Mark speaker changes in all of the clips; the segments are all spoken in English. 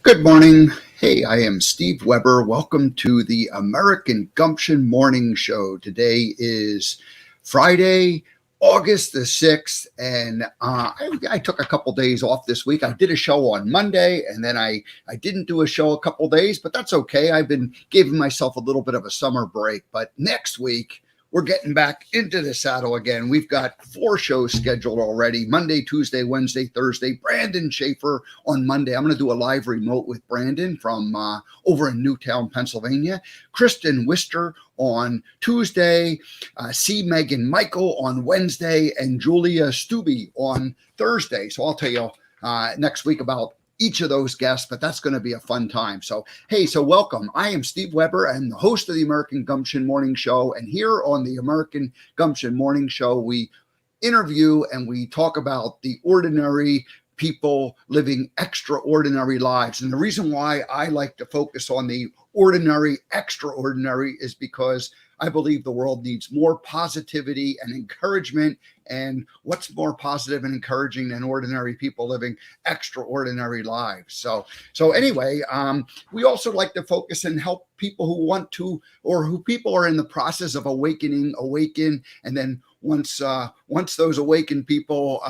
Speaker 1: Good morning. Hey, I am Steve Weber. Welcome to the American Gumption Morning Show. Today is Friday, August the 6th, and I took a couple days off this week. I did a show on Monday, and then I didn't do a show a couple days, but that's okay. I've been giving myself a little bit of a summer break, but next week, we're getting back into the saddle again. We've got 4 shows scheduled already: Monday, Tuesday, Wednesday, Thursday. Brandon Schaefer on Monday. I'm going to do a live remote with Brandon from over in Newtown, Pennsylvania. Kristen Wister on Tuesday. C. Megan Michael on Wednesday. And Julia Stubbe on Thursday. So I'll tell you next week about each of those guests, but that's going to be a fun time. So, hey, so welcome. I am Steve Weber. I'm the host of the American Gumption Morning Show. And here on the American Gumption Morning Show, we interview and we talk about the ordinary people living extraordinary lives. And the reason why I like to focus on the ordinary, extraordinary is because I believe the world needs more positivity and encouragement. And what's more positive and encouraging than ordinary people living extraordinary lives? So anyway, we also like to focus and help people who want to, or who people are in the process of awaken. And then once those awakened people,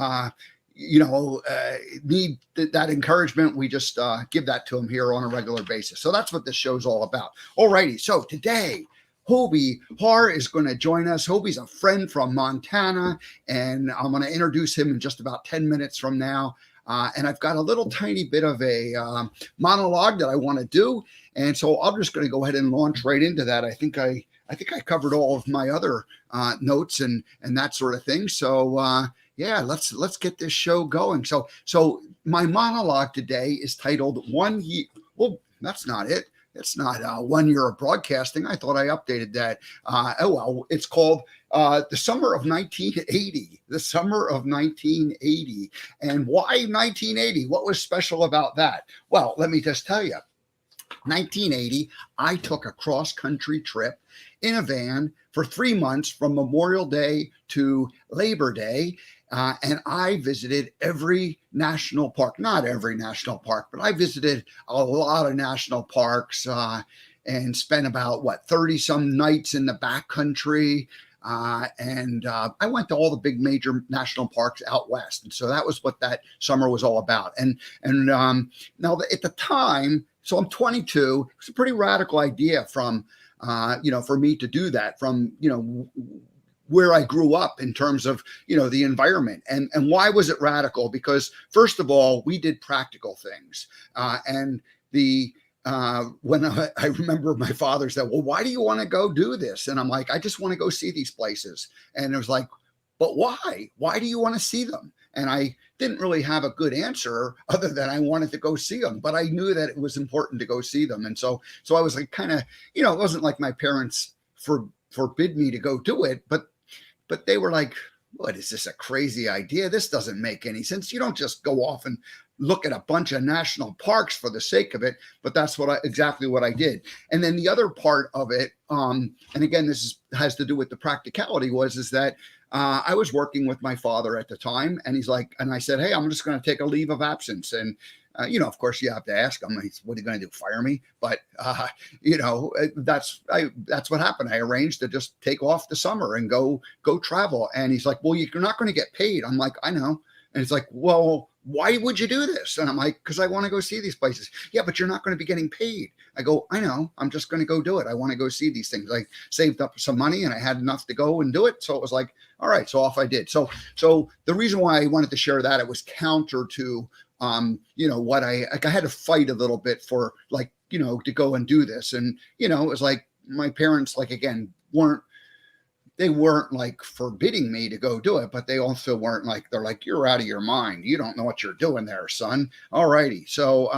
Speaker 1: need that encouragement, we just give that to them here on a regular basis. So that's what this show's all about. All righty. So today, Hobie Hare is going to join us. Hobie's a friend from Montana, and I'm going to introduce him in just about 10 minutes from now. And I've got a little tiny bit of a monologue that I want to do. And so I'm just going to go ahead and launch right into that. I think I covered all of my other notes and that sort of thing. So yeah, let's get this show going. So my monologue today is titled "1 Year." Well, that's not it. It's not 1 year of broadcasting. I thought I updated that. It's called The Summer of 1980. The Summer of 1980. And why 1980? What was special about that? Well, let me just tell you. 1980, I took a cross-country trip in a van for 3 months from Memorial Day to Labor Day. And I visited every national park, not every national park, but I visited a lot of national parks and spent about 30 some nights in the backcountry. And I went to all the big major national parks out west. And so that was what that summer was all about. And now at the time, so I'm 22, it's a pretty radical idea from, for me to do that from, where I grew up in terms of, the environment. And why was it radical? Because first of all, we did practical things. And when I remember my father said, well, why do you want to go do this? And I'm like, I just want to go see these places. And it was like, but why? Why do you want to see them? And I didn't really have a good answer other than I wanted to go see them, but I knew that it was important to go see them. And so I was like, kind of, it wasn't like my parents forbid me to go do it, but they were like, what is this, a crazy idea? This doesn't make any sense. You don't just go off and look at a bunch of national parks for the sake of it. But that's exactly what I did. And then the other part of it, and again, has to do with the practicality, is that I was working with my father at the time, and he's like, and I said, hey, I'm just going to take a leave of absence. And of course, you have to ask him, what are you going to do, fire me? But, that's what happened. I arranged to just take off the summer and go travel. And he's like, well, you're not going to get paid. I'm like, I know. And it's like, well, why would you do this? And I'm like, because I want to go see these places. Yeah, but you're not going to be getting paid. I go, I know. I'm just going to go do it. I want to go see these things. I saved up some money and I had enough to go and do it. So it was like, all right. So off I did. So the reason why I wanted to share that, it was counter to what I had to fight a little bit for, to go and do this. And, it was like my parents, again, weren't like forbidding me to go do it, but they also weren't like, they're like, you're out of your mind. You don't know what you're doing there, son. All righty. So,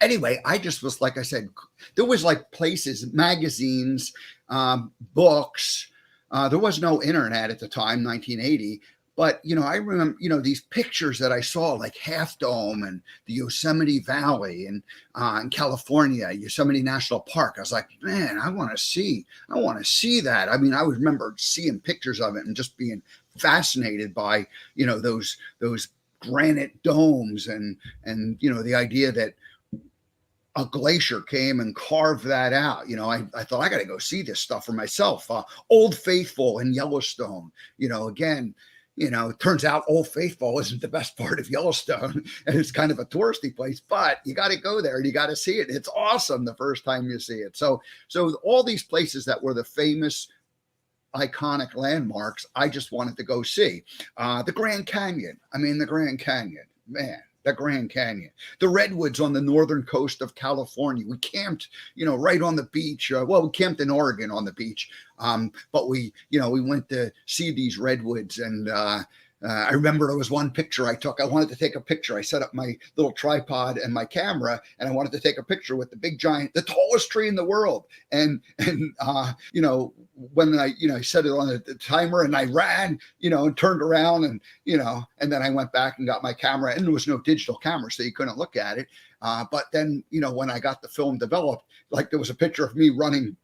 Speaker 1: anyway, I just was, like I said, there was places, magazines, books. There was no internet at the time, 1980. But, I remember, these pictures that I saw, like Half Dome and the Yosemite Valley and in California, Yosemite National Park. I was like, man, I want to see that. I mean, I remember seeing pictures of it and just being fascinated by, those granite domes and the idea that a glacier came and carved that out. I thought I got to go see this stuff for myself. Old Faithful in Yellowstone, again, it turns out Old Faithful isn't the best part of Yellowstone, and it's kind of a touristy place, but you got to go there and you got to see it. It's awesome the first time you see it. So all these places that were the famous iconic landmarks, I just wanted to go see. The Grand Canyon. The Grand Canyon, man. The Grand Canyon, the redwoods on the northern coast of California. We camped, right on the beach. We camped in Oregon on the beach, but we went to see these redwoods. And I remember there was one picture I took. I wanted to take a picture. I set up my little tripod and my camera, and I wanted to take a picture with the big giant, the tallest tree in the world. And when I set it on the timer and I ran, and turned around and then I went back and got my camera, and there was no digital camera, so you couldn't look at it. But then, when I got the film developed, like there was a picture of me running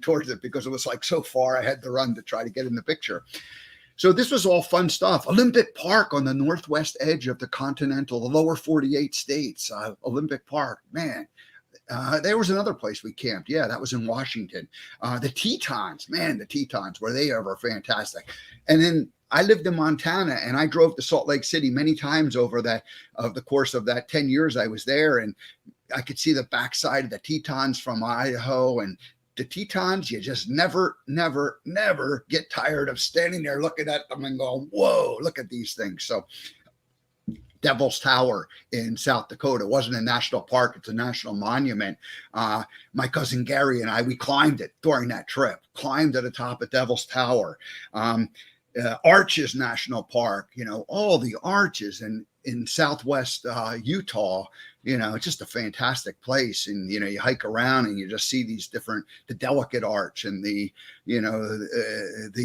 Speaker 1: towards it because it was like so far I had to run to try to get in the picture. So this was all fun stuff. Olympic Park on the northwest edge of the the lower 48 states. Olympic Park, man. There was another place we camped. Yeah, that was in Washington. The Tetons, man, the Tetons, were they ever fantastic. And then I lived in Montana, and I drove to Salt Lake City many times over the course of that 10 years I was there. And I could see the backside of the Tetons from Idaho, and the Tetons, you just never get tired of standing there looking at them and going, whoa, look at these things. So Devil's Tower in South Dakota wasn't a national park. It's a national monument. My cousin Gary and we climbed it during that trip, climbed to the top of Devil's Tower. Arches National Park, all the arches in Southwest Utah, it's just a fantastic place. And, you hike around and you just see these the Delicate Arch and the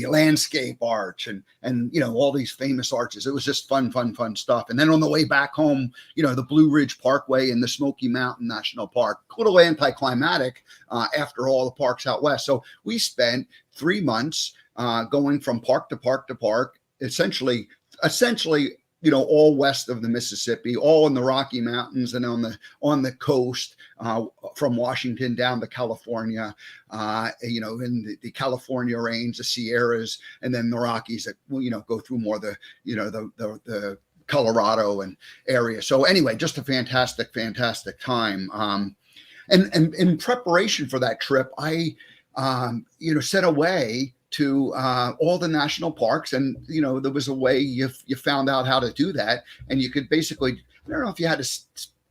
Speaker 1: landscape arch and all these famous arches. It was just fun stuff. And then on the way back home, the Blue Ridge Parkway and the Smoky Mountain National Park, a little anticlimactic after all the parks out west. So we spent 3 months going from park to park to park, essentially, all west of the Mississippi, all in the Rocky Mountains and on the coast, from Washington down to California, in the California range, the Sierras, and then the Rockies that go through more the Colorado and area. So anyway, just a fantastic time. And in preparation for that trip, I set away to all the national parks, and there was a way you found out how to do that, and you could basically, I don't know if you had to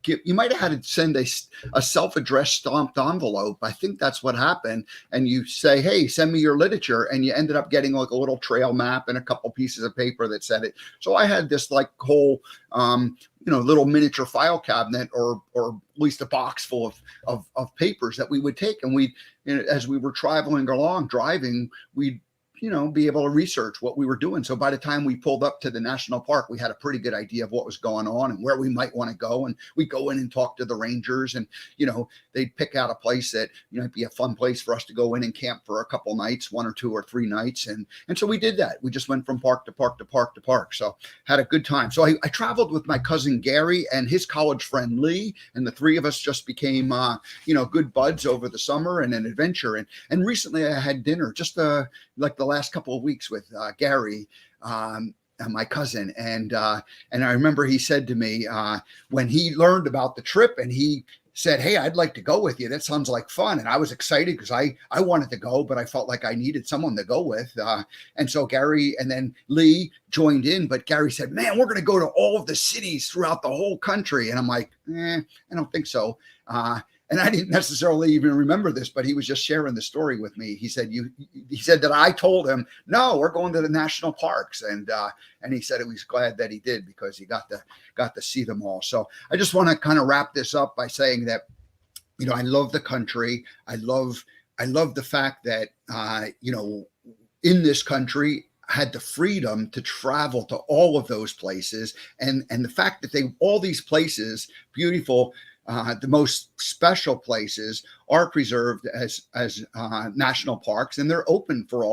Speaker 1: you might have had to send a self-addressed stamped envelope. I think that's what happened. And you say, hey, send me your literature. And you ended up getting like a little trail map and a couple pieces of paper that said it. So I had this like whole, little miniature file cabinet or at least a box full of papers that we would take. And as we were driving, we'd be able to research what we were doing. So by the time we pulled up to the national park, we had a pretty good idea of what was going on and where we might want to go. And we go in and talk to the rangers, and, they'd pick out a place that, it'd be a fun place for us to go in and camp for a couple nights, 1 or 2 or 3 nights. And so we did that. We just went from park to park to park to park. So had a good time. So I traveled with my cousin Gary and his college friend Lee, and the 3 of us just became, good buds over the summer and an adventure. And recently I had dinner just like the last couple of weeks with Gary, my cousin. And I remember he said to me when he learned about the trip, and he said, hey, I'd like to go with you. That sounds like fun. And I was excited because I wanted to go, but I felt like I needed someone to go with. And so Gary and then Lee joined in, but Gary said, man, we're going to go to all of the cities throughout the whole country. And I'm like, I don't think so. And I didn't necessarily even remember this, but he was just sharing the story with me. He said that I told him, no, we're going to the national parks. And he said he was glad that he did, because he got to see them all. So I just want to kind of wrap this up by saying that, I love the country. I love the fact that, in this country, had the freedom to travel to all of those places. And the fact that all these places, beautiful, the most special places, are preserved as national parks, and they're open for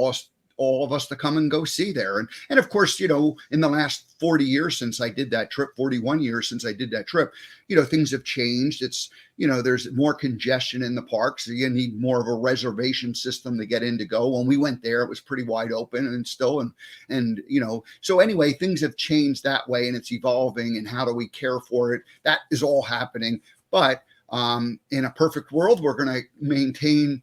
Speaker 1: all of us to come and go see there. And of course, in the last 40 years since I did that trip, 41 years since I did that trip, things have changed. It's, there's more congestion in the parks. So you need more of a reservation system to get in to go. When we went there, it was pretty wide open and still, and so anyway, things have changed that way, and it's evolving. And how do we care for it? That is all happening. But in a perfect world, we're going to maintain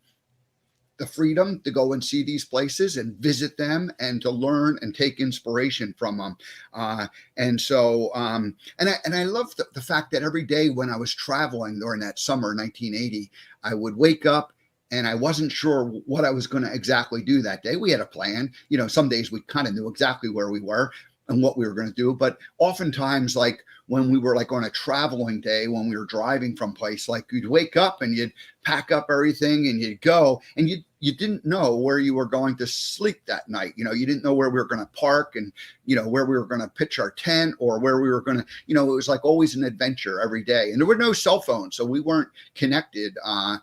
Speaker 1: the freedom to go and see these places and visit them and to learn and take inspiration from them. And I love the fact that every day when I was traveling during that summer, 1980, I would wake up and I wasn't sure what I was going to exactly do that day. We had a plan. Some days we kind of knew exactly where we were and what we were going to do. But oftentimes, like when we were like on a traveling day, when we were driving from place, like you'd wake up and you'd pack up everything and you'd go, and you didn't know where you were going to sleep that night. You didn't know where we were going to park and, where we were going to pitch our tent or where we were going to, it was like always an adventure every day. And there were no cell phones. So we weren't connected, to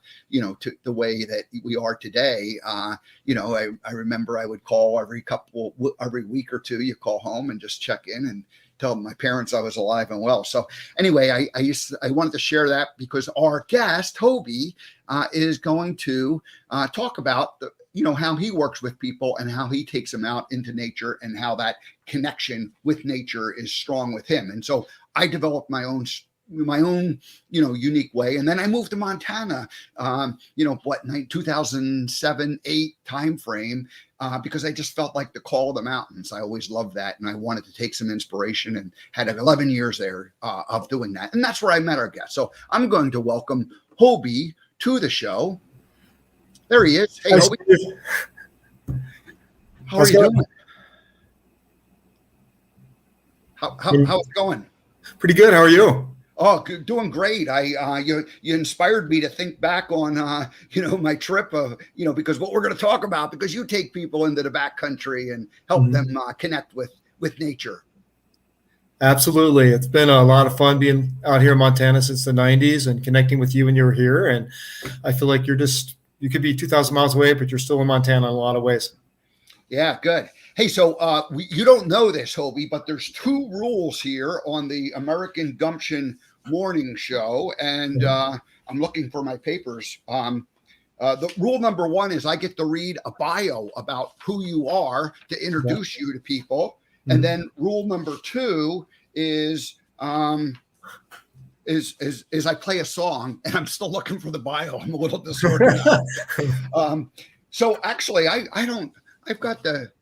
Speaker 1: the way that we are today. I remember I would call every week or two, you call home and just check in and tell my parents I was alive and well. So anyway, I wanted to share that because our guest, Hobie, is going to talk about how he works with people and how he takes them out into nature and how that connection with nature is strong with him. And so I developed my own unique way. And then I moved to Montana, 2007, 8 timeframe, because I just felt like the call of the mountains. I always loved that. And I wanted to take some inspiration and had 11 years there of doing that. And that's where I met our guest. So I'm going to welcome Hobie to the show. There he is. Hey, Hobie. How are you doing? How's it going?
Speaker 2: Pretty good. How are you?
Speaker 1: Oh, doing great. You inspired me to think back on, my trip of, because what we're going to talk about, because you take people into the backcountry and help them connect with nature.
Speaker 2: Absolutely. It's been a lot of fun being out here in Montana since the 90s and connecting with you when you were here. And I feel like you could be 2,000 miles away, but you're still in Montana in a lot of ways.
Speaker 1: Yeah, good. Hey, so you don't know this, Hobie, but there's 2 rules here on the American Gumption morning show, and I'm looking for my papers. The rule number 1 is I get to read a bio about who you are to introduce you to people, and then rule number 2 is I play a song, and I'm still looking for the bio. I'm a little disorganized. So actually, I've got the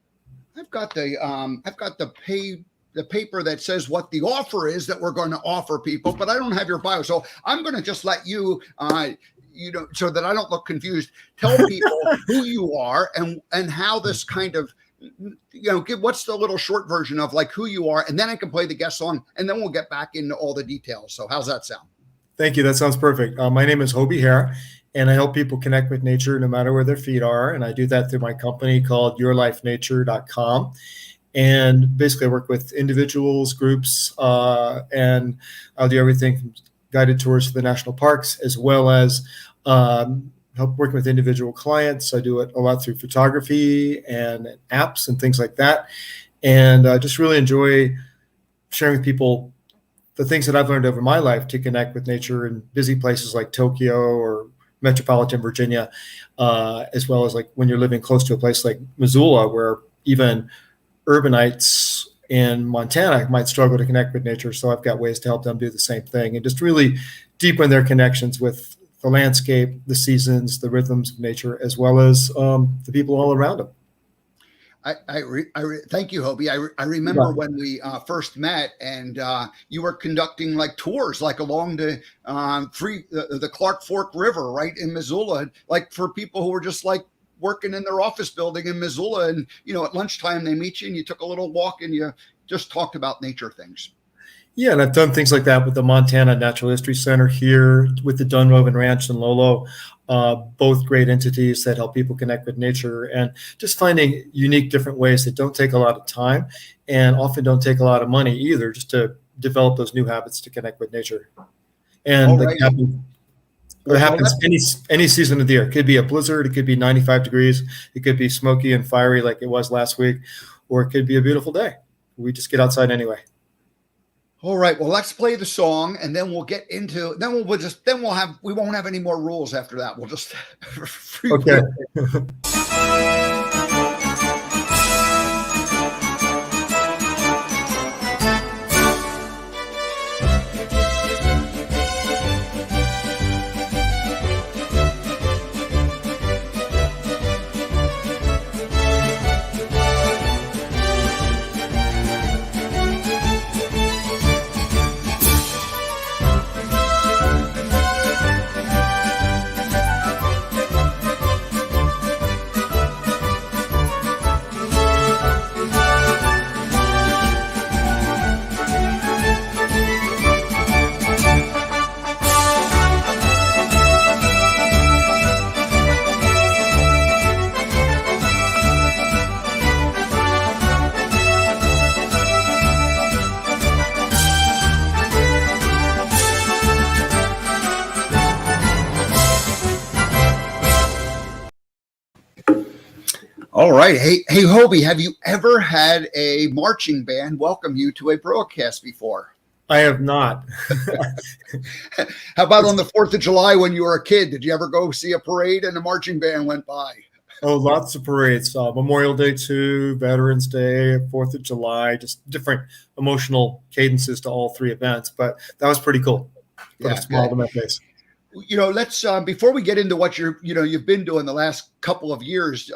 Speaker 1: paper that says what the offer is that we're going to offer people, but I don't have your bio. So I'm going to just let you, so that I don't look confused, tell people who you are and how this kind of, what's the little short version of like who you are, and then I can play the guest song, and then we'll get back into all the details. So how's that sound?
Speaker 2: Thank you. That sounds perfect. My name is Hobie Hare, and I help people connect with nature no matter where their feet are. And I do that through my company called yourlifenature.com. And basically I work with individuals, groups, and I'll do everything from guided tours to the national parks, as well as help working with individual clients. I do it a lot through photography and apps and things like that. And I just really enjoy sharing with people the things that I've learned over my life to connect with nature in busy places like Tokyo or metropolitan Virginia, as well as like when you're living close to a place like Missoula, where even urbanites in Montana might struggle to connect with nature. So I've got ways to help them do the same thing and just really deepen their connections with the landscape, the seasons, the rhythms of nature, as well as the people all around them.
Speaker 1: Thank you, Hobie. I remember when we first met, and you were conducting like tours, like along the Clark Fork River, right in Missoula, like for people who were just like working in their office building in Missoula, and at lunchtime they meet you, and you took a little walk, and you just talked about nature things.
Speaker 2: Yeah, and I've done things like that with the Montana Natural History Center here, with the Dunroven Ranch in Lolo, both great entities that help people connect with nature, and just finding unique different ways that don't take a lot of time and often don't take a lot of money either, just to develop those new habits to connect with nature. And It happens any season of the year. It could be a blizzard. It could be 95 degrees. It could be smoky and fiery like it was last week, or it could be a beautiful day. We just get outside anyway.
Speaker 1: All right. Well, let's play the song, and then we'll get into. We won't have any more rules after that. We'll just free
Speaker 2: okay.
Speaker 1: All right. Hey, Hobie, have you ever had a marching band welcome you to a broadcast before?
Speaker 2: I have not.
Speaker 1: How about on the 4th of July when you were a kid? Did you ever go see a parade and a marching band went by?
Speaker 2: Oh, lots of parades. Memorial Day too, Veterans Day, 4th of July, just different emotional cadences to all three events. But that was pretty cool. Put a smile to my face.
Speaker 1: Let's before we get into what you've been doing the last couple of years,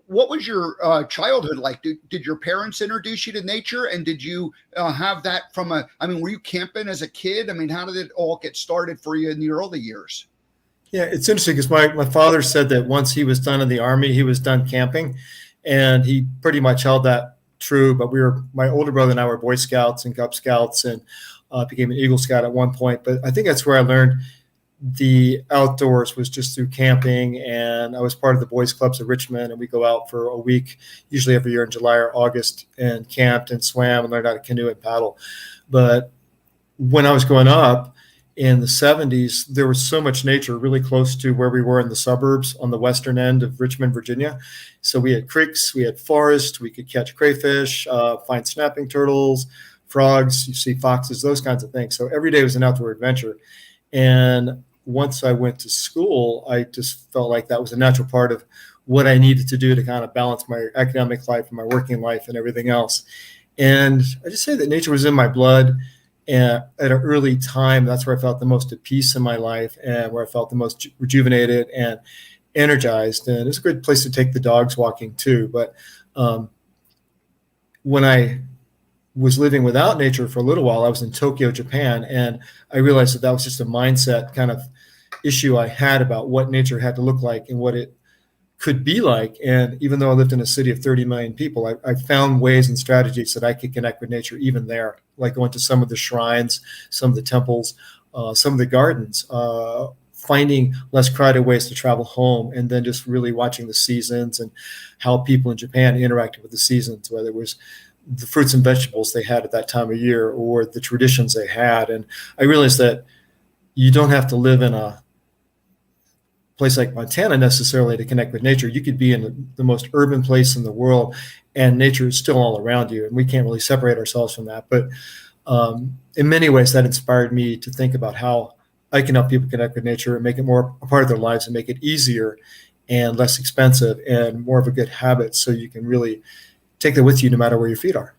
Speaker 1: what was your childhood like? Did your parents introduce you to nature, and did you have that were you camping as a kid? I mean, how did it all get started for you in the early years?
Speaker 2: Yeah, it's interesting because my father said that once he was done in the Army, he was done camping, and he pretty much held that true. But my older brother and I were Boy Scouts and Cub Scouts, and became an Eagle Scout at one point. But I think that's where I learned the outdoors was just through camping. And I was part of the Boys Clubs of Richmond, and we go out for a week, usually every year in July or August, and camped and swam and learned how to canoe and paddle. But when I was growing up in the 70s, there was so much nature really close to where we were in the suburbs on the western end of Richmond, Virginia. So we had creeks, we had forest, we could catch crayfish, find snapping turtles, frogs, you see foxes, those kinds of things. So every day was an outdoor adventure. And once I went to school, I just felt like that was a natural part of what I needed to do to kind of balance my academic life and my working life and everything else. And I just say that nature was in my blood. And at an early time, that's where I felt the most at peace in my life and where I felt the most rejuvenated and energized. And it's a good place to take the dogs walking too. But when I was living without nature for a little while, I was in Tokyo, Japan, and I realized that was just a mindset kind of issue I had about what nature had to look like and what it could be like. And even though I lived in a city of 30 million people, I found ways and strategies that I could connect with nature even there, like going to some of the shrines, some of the temples, some of the gardens, finding less crowded ways to travel home, and then just really watching the seasons and how people in Japan interacted with the seasons, whether it was the fruits and vegetables they had at that time of year or the traditions they had. And I realized that you don't have to live in a place like Montana necessarily to connect with nature. You could be in the most urban place in the world and nature is still all around you. And we can't really separate ourselves from that. But in many ways, that inspired me to think about how I can help people connect with nature and make it more a part of their lives and make it easier and less expensive and more of a good habit, so you can really take that with you no matter where your feet are.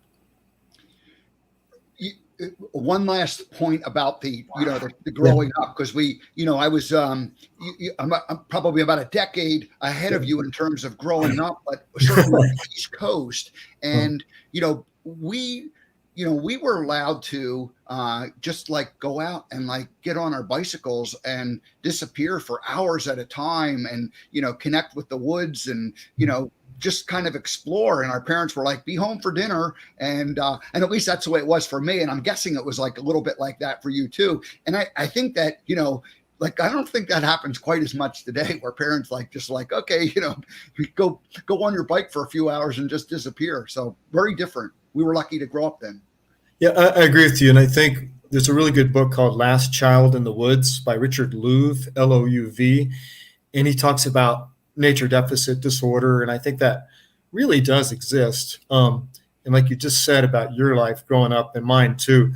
Speaker 1: One last point about the growing up, because I was I'm probably about a decade ahead of you in terms of growing up, but certainly on the East Coast, and we were allowed to just like go out and like get on our bicycles and disappear for hours at a time, and connect with the woods, and just kind of explore. And our parents were like, be home for dinner. And at least that's the way it was for me. And I'm guessing it was like a little bit like that for you too. And I think that, I don't think that happens quite as much today, where parents okay, go on your bike for a few hours and just disappear. So very different. We were lucky to grow up then.
Speaker 2: Yeah, I agree with you. And I think there's a really good book called Last Child in the Woods by Richard Louv, Louv, and he talks about nature deficit disorder, and I think that really does exist. And like you just said about your life growing up and mine too,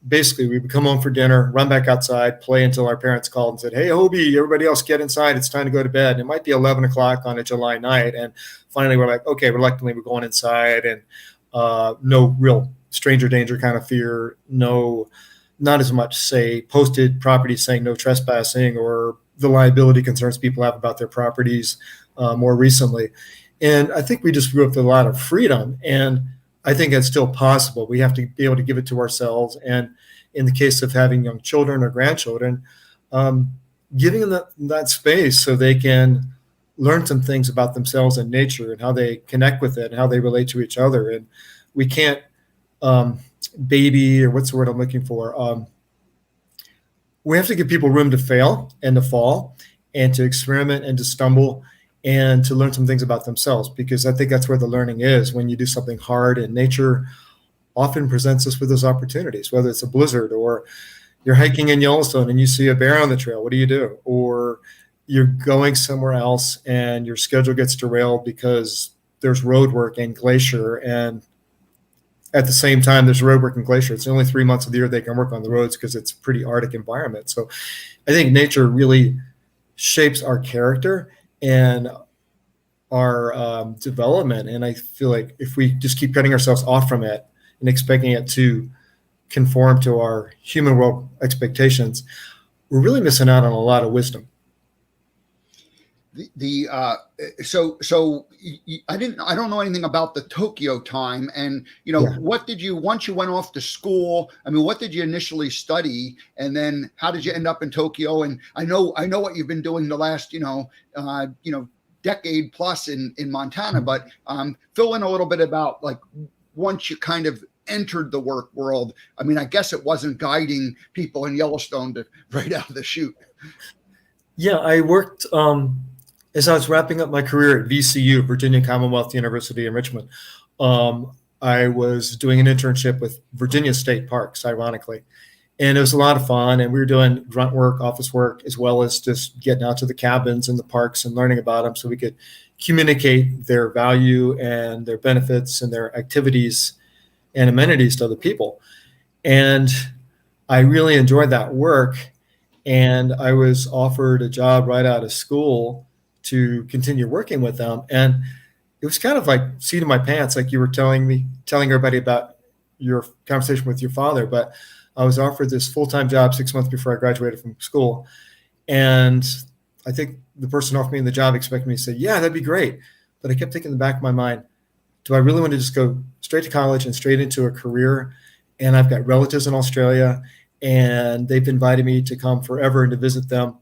Speaker 2: basically we would come home for dinner, run back outside, play until our parents called and said, "Hey, Hobie, everybody else get inside. It's time to go to bed." And it might be 11 o'clock on a July night. And finally we're like, okay, reluctantly we're going inside, and no real stranger danger kind of fear, not as much, say, posted properties saying no trespassing, or the liability concerns people have about their properties more recently. And I think we just grew up with a lot of freedom. And I think it's still possible. We have to be able to give it to ourselves. And in the case of having young children or grandchildren, giving them that space so they can learn some things about themselves and nature and how they connect with it and how they relate to each other. And we can't baby, or what's the word I'm looking for? We have to give people room to fail and to fall and to experiment and to stumble and to learn some things about themselves, because I think that's where the learning is. When you do something hard, and nature often presents us with those opportunities, whether it's a blizzard, or you're hiking in Yellowstone and you see a bear on the trail, what do you do? Or you're going somewhere else and your schedule gets derailed because there's road work in Glacier, and at the same time there's road work in Glacier. It's only 3 months of the year they can work on the roads because it's a pretty Arctic environment. So I think nature really shapes our character and our development. And I feel like if we just keep cutting ourselves off from it and expecting it to conform to our human world expectations, we're really missing out on a lot of wisdom.
Speaker 1: I don't know anything about the Tokyo time, and what did you, once you went off to school, I mean, what did you initially study, and then how did you end up in Tokyo? And I know what you've been doing the last decade plus in Montana, but fill in a little bit about, like, once you kind of entered the work world. I mean, I guess it wasn't guiding people in Yellowstone to right out of the chute.
Speaker 2: Yeah, I worked as I was wrapping up my career at VCU, Virginia Commonwealth University in Richmond. I was doing an internship with Virginia State Parks, ironically. And it was a lot of fun. And we were doing grunt work, office work, as well as just getting out to the cabins and the parks and learning about them so we could communicate their value and their benefits and their activities and amenities to other people. And I really enjoyed that work. And I was offered a job right out of school to continue working with them. And it was kind of like seat in my pants, like you were telling everybody about your conversation with your father. But I was offered this full-time job 6 months before I graduated from school. And I think the person offering me the job expected me to say, yeah, that'd be great. But I kept thinking in the back of my mind, do I really want to just go straight to college and straight into a career? And I've got relatives in Australia, and they've invited me to come forever and to visit them.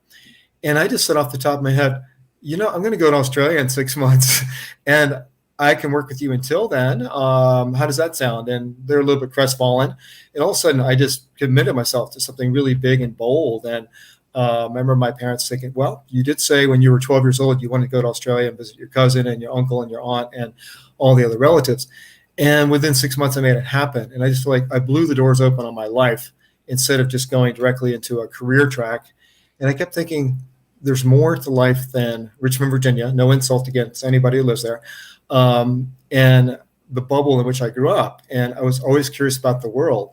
Speaker 2: And I just said off the top of my head, I'm going to go to Australia in 6 months and I can work with you until then. How does that sound? And they're a little bit crestfallen. And all of a sudden I just committed myself to something really big and bold. And I remember my parents thinking, well, you did say when you were 12 years old, you wanted to go to Australia and visit your cousin and your uncle and your aunt and all the other relatives. And within 6 months I made it happen. And I just feel like I blew the doors open on my life instead of just going directly into a career track. And I kept thinking, there's more to life than Richmond, Virginia. No insult against anybody who lives there. And the bubble in which I grew up. And I was always curious about the world.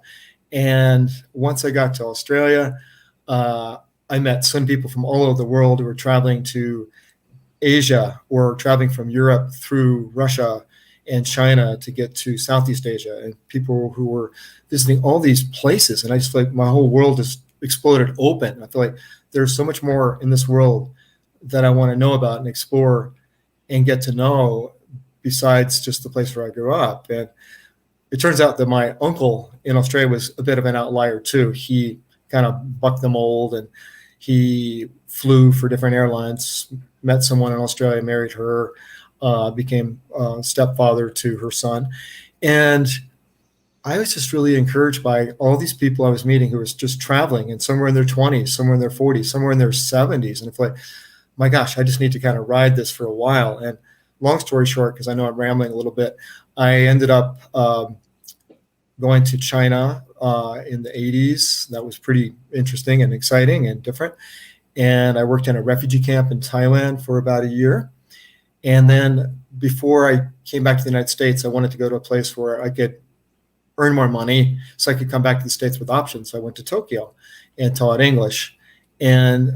Speaker 2: And once I got to Australia, I met some people from all over the world who were traveling to Asia or traveling from Europe through Russia and China to get to Southeast Asia, and people who were visiting all these places. And I just feel like my whole world just exploded open. I feel like there's so much more in this world that I want to know about and explore and get to know besides just the place where I grew up. And it turns out that my uncle in Australia was a bit of an outlier too. He kind of bucked the mold, and he flew for different airlines, met someone in Australia, married her, became a stepfather to her son. And I was just really encouraged by all these people I was meeting who was just traveling, and some were in their 20s, some were in their 40s, some were in their 70s. And it's like, my gosh, I just need to kind of ride this for a while. And long story short, because I know I'm rambling a little bit, I ended up going to China in the 80s. That was pretty interesting and exciting and different. And I worked in a refugee camp in Thailand for about a year. And then before I came back to the United States, I wanted to go to a place where I could earn more money so I could come back to the States with options. So I went to Tokyo and taught English. And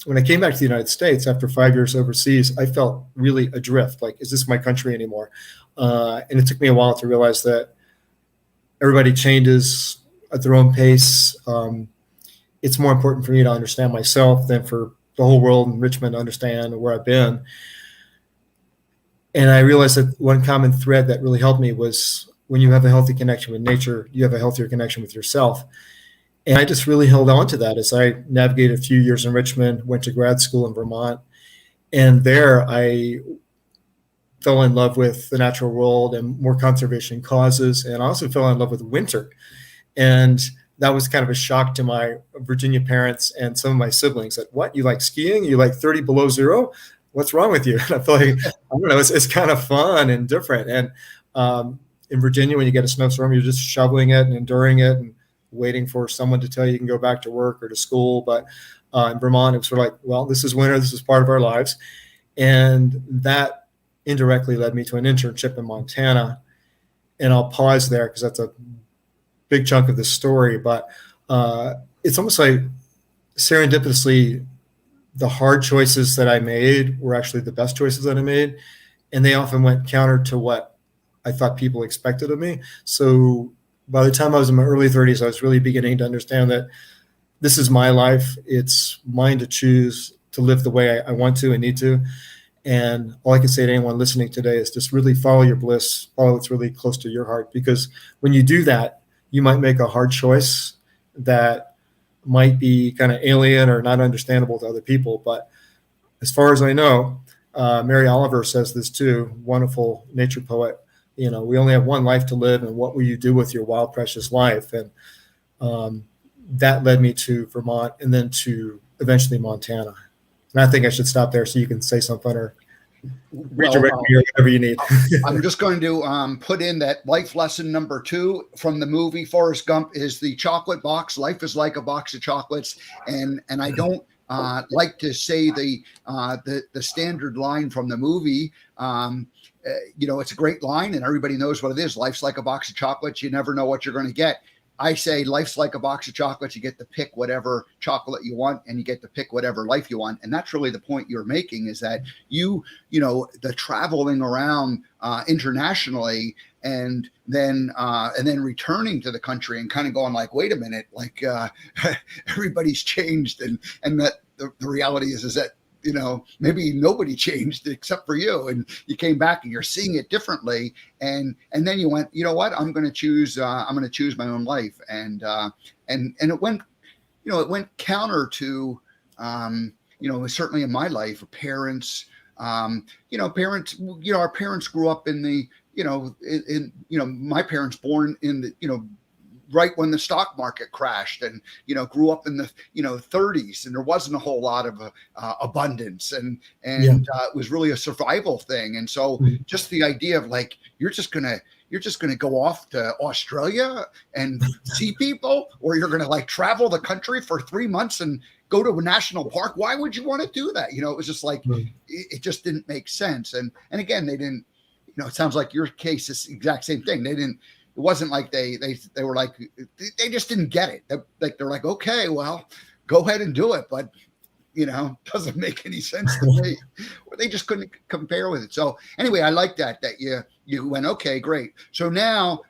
Speaker 2: when I came back to the United States after 5 years overseas, I felt really adrift. Like, is this my country anymore? And it took me a while to realize that everybody changes at their own pace. It's more important for me to understand myself than for the whole world in Richmond to understand where I've been. And I realized that one common thread that really helped me was when you have a healthy connection with nature, you have a healthier connection with yourself. And I just really held on to that as I navigated a few years in Richmond, went to grad school in Vermont. And there I fell in love with the natural world and more conservation causes. And I also fell in love with winter. And that was kind of a shock to my Virginia parents and some of my siblings that, what, you like skiing? You like 30 below zero? What's wrong with you? And I feel like, I don't know, it's kind of fun and different. And in Virginia, when you get a snowstorm, you're just shoveling it and enduring it and waiting for someone to tell you can go back to work or to school. But in Vermont, it was sort of like, well, this is winter. This is part of our lives. And that indirectly led me to an internship in Montana. And I'll pause there because that's a big chunk of the story. But it's almost like serendipitously, the hard choices that I made were actually the best choices that I made. And they often went counter to what I thought people expected of me. So by the time I was in my early 30s, I was really beginning to understand that this is my life. It's mine to choose to live the way I want to and need to. And all I can say to anyone listening today is just really follow your bliss, follow what's really close to your heart. Because when you do that, you might make a hard choice that might be kind of alien or not understandable to other people. But as far as I know, Mary Oliver says this too, wonderful nature poet. You know, we only have one life to live, and what will you do with your wild, precious life? And that led me to Vermont and then to eventually Montana. And I think I should stop there so you can say something or redirect me or whatever you need.
Speaker 1: I'm just going to put in that life lesson number 2 from the movie Forrest Gump is the chocolate box. Life is like a box of chocolates. And I don't like to say the standard line from the movie. You know, it's a great line and everybody knows what it is. Life's like a box of chocolates. You never know what you're going to get. I say life's like a box of chocolates. You get to pick whatever chocolate you want and you get to pick whatever life you want. And that's really the point you're making is that you know, the traveling around internationally and then returning to the country and kind of going like, wait a minute, like everybody's changed. And that the reality is that, you know, maybe nobody changed except for you, and you came back and you're seeing it differently. And then you went, you know what, I'm going to choose my own life. And it went, you know, it went counter to, you know, certainly in my life, parents, you know, our parents grew up in the, you know, my parents born in the, you know, right when the stock market crashed and, you know, grew up in the, you know, 30s and there wasn't a whole lot of abundance and it was really a survival thing. And so just the idea of like, you're just going to go off to Australia and see people, or you're going to like travel the country for 3 months and go to a national park. Why would you want to do that? You know, it was just like, it just didn't make sense. And again, they didn't, you know, it sounds like your case is the exact same thing. It wasn't like they were like, they just didn't get it. They're like, okay, well, go ahead and do it. But, you know, doesn't make any sense to me. They just couldn't compare with it. So anyway, I like that you went, okay, great. So now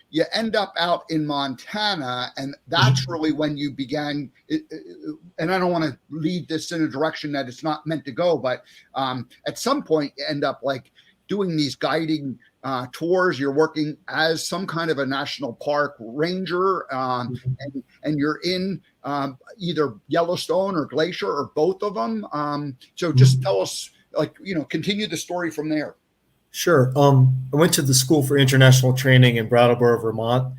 Speaker 1: you end up out in Montana, and that's really when you began, and I don't want to lead this in a direction that it's not meant to go, but at some point you end up like doing these guiding tours. You're working as some kind of a national park ranger, and you're in either Yellowstone or Glacier or both of them. So just tell us, like, you know, continue the story from there.
Speaker 2: Sure. I went to the School for International Training in Brattleboro, Vermont,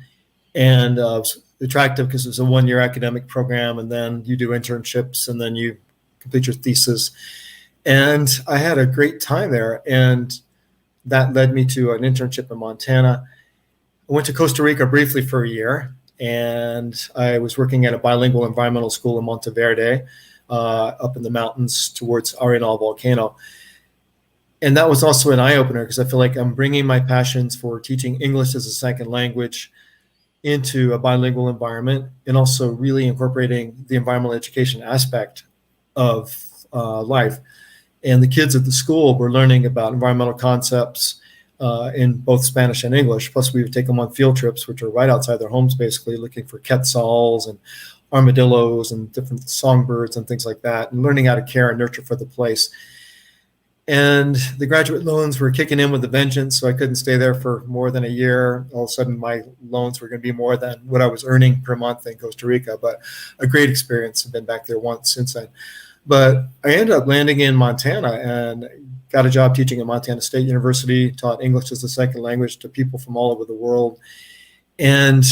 Speaker 2: and it was attractive because it was a 1-year academic program, and then you do internships, and then you complete your thesis. And I had a great time there, and that led me to an internship in Montana. I went to Costa Rica briefly for a year, and I was working at a bilingual environmental school in Monteverde, up in the mountains towards Arenal volcano. And that was also an eye-opener because I feel like I'm bringing my passions for teaching English as a second language into a bilingual environment, and also really incorporating the environmental education aspect of life. And the kids at the school were learning about environmental concepts in both Spanish and English. Plus, we would take them on field trips, which are right outside their homes, basically looking for quetzals and armadillos and different songbirds and things like that, and learning how to care and nurture for the place. And the graduate loans were kicking in with a vengeance, so I couldn't stay there for more than a year. All of a sudden, my loans were going to be more than what I was earning per month in Costa Rica, but a great experience. I've been back there once since then. But I ended up landing in Montana and got a job teaching at Montana State University, taught English as a second language to people from all over the world. And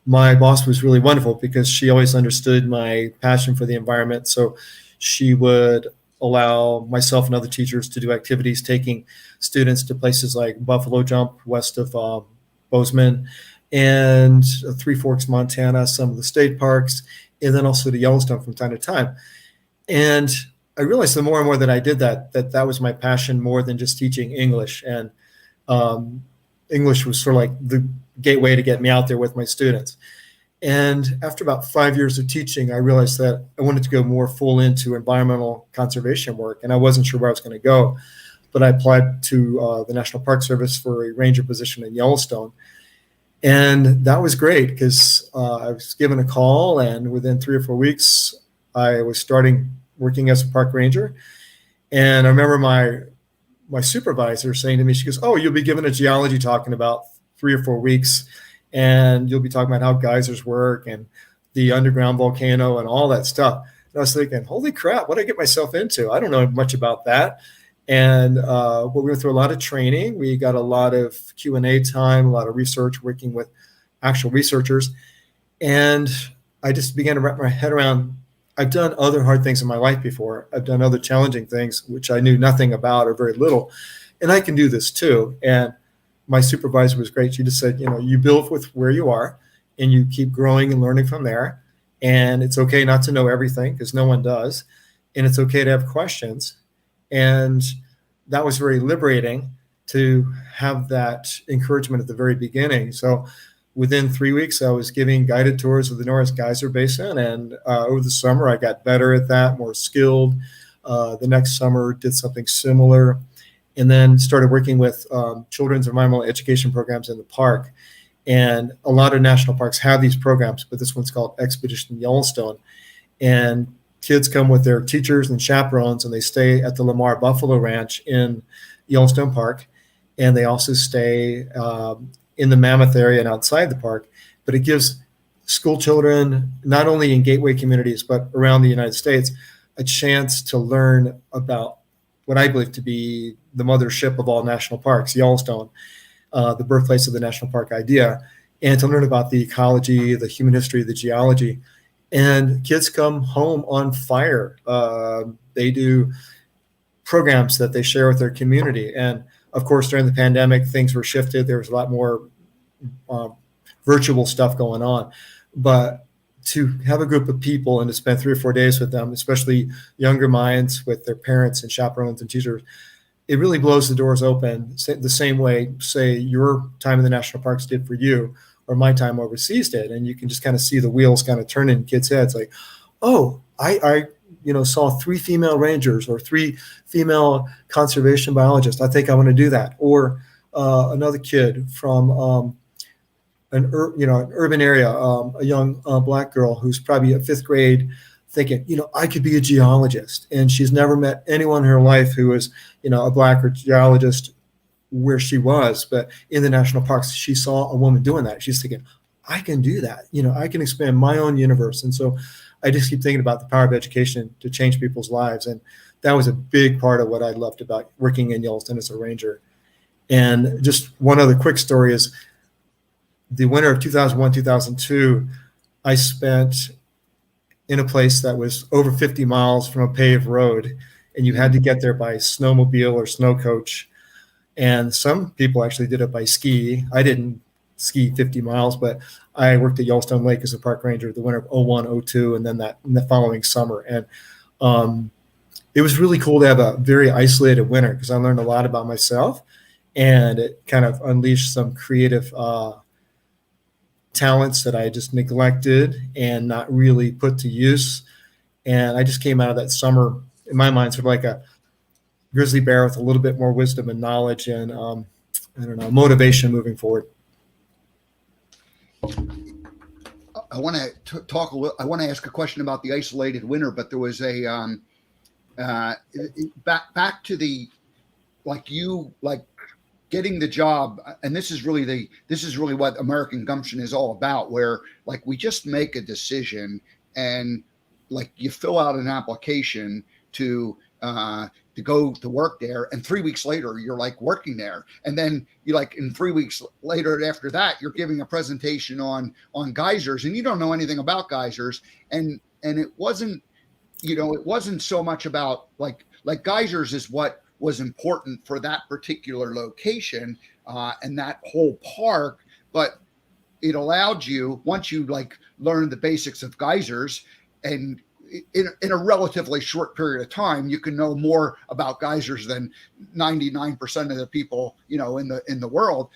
Speaker 2: my boss was really wonderful because she always understood my passion for the environment. So she would allow myself and other teachers to do activities, taking students to places like Buffalo Jump, west of Bozeman, and Three Forks, Montana, some of the state parks, and then also to Yellowstone from time to time. And I realized the more and more that I did that was my passion more than just teaching English. And English was sort of like the gateway to get me out there with my students. And after about 5 years of teaching, I realized that I wanted to go more full into environmental conservation work, and I wasn't sure where I was going to go. But I applied to the National Park Service for a ranger position in Yellowstone. And that was great because I was given a call, and within 3 or 4 weeks, I was starting working as a park ranger. And I remember my supervisor saying to me, she goes, "Oh, you'll be given a geology talk in about 3 or 4 weeks. And you'll be talking about how geysers work and the underground volcano and all that stuff." And I was thinking, holy crap, what did I get myself into? I don't know much about that. And we went through a lot of training. We got a lot of Q&A time, a lot of research, working with actual researchers. And I just began to wrap my head around, I've done other hard things in my life before. I've done other challenging things, which I knew nothing about or very little. And I can do this too. And my supervisor was great. She just said, you build with where you are and you keep growing and learning from there. And it's okay not to know everything because no one does. And it's okay to have questions. And that was very liberating to have that encouragement at the very beginning. So within 3 weeks, I was giving guided tours of the Norris Geyser Basin. And over the summer, I got better at that, more skilled. The next summer, did something similar. And then started working with children's environmental education programs in the park. And a lot of national parks have these programs, but this one's called Expedition Yellowstone. And kids come with their teachers and chaperones, and they stay at the Lamar Buffalo Ranch in Yellowstone Park. And they also stay in the Mammoth area and outside the park. But it gives school children, not only in gateway communities, but around the United States, a chance to learn about what I believe to be the mothership of all national parks, Yellowstone, the birthplace of the national park idea, and to learn about the ecology, the human history, the geology. And kids come home on fire. They do programs that they share with their community. And of course, during the pandemic, things were shifted. There was a lot more virtual stuff going on. But to have a group of people and to spend 3 or 4 days with them, especially younger minds with their parents and chaperones and teachers, it really blows the doors open the same way, say, your time in the national parks did for you, or my time overseas did. And you can just kind of see the wheels kind of turning in kids' heads, like, oh, I saw 3 female rangers or 3 female conservation biologists. I think I want to do that. Or another kid from an urban area, a young black girl who's probably at 5th grade, thinking, I could be a geologist. And she's never met anyone in her life who is, a black or geologist where she was. But in the national parks, she saw a woman doing that. She's thinking, I can do that. I can expand my own universe. And so I just keep thinking about the power of education to change people's lives. And that was a big part of what I loved about working in Yellowstone as a ranger. And just one other quick story is the winter of 2001, 2002, I spent in a place that was over 50 miles from a paved road, and you had to get there by snowmobile or snow coach. And some people actually did it by ski. I didn't ski 50 miles, but I worked at Yellowstone Lake as a park ranger the winter of '01, '02, and then the following summer. And it was really cool to have a very isolated winter because I learned a lot about myself, and it kind of unleashed some creative talents that I just neglected and not really put to use. And I just came out of that summer, in my mind, sort of like a grizzly bear with a little bit more wisdom and knowledge and, I don't know, motivation moving forward.
Speaker 1: I want to talk a little. I want to ask a question about the isolated winter, but there was a back to the like getting the job, and this is really what American Gumption is all about, where like we just make a decision and like you fill out an application to go to work there, and 3 weeks later you're like working there, and then you like in 3 weeks later after that you're giving a presentation on geysers, and you don't know anything about geysers, and it wasn't it wasn't so much about like geysers is what was important for that particular location and that whole park, but it allowed you, once you like learned the basics of geysers, and in a relatively short period of time, you can know more about geysers than 99% of the people, in the world.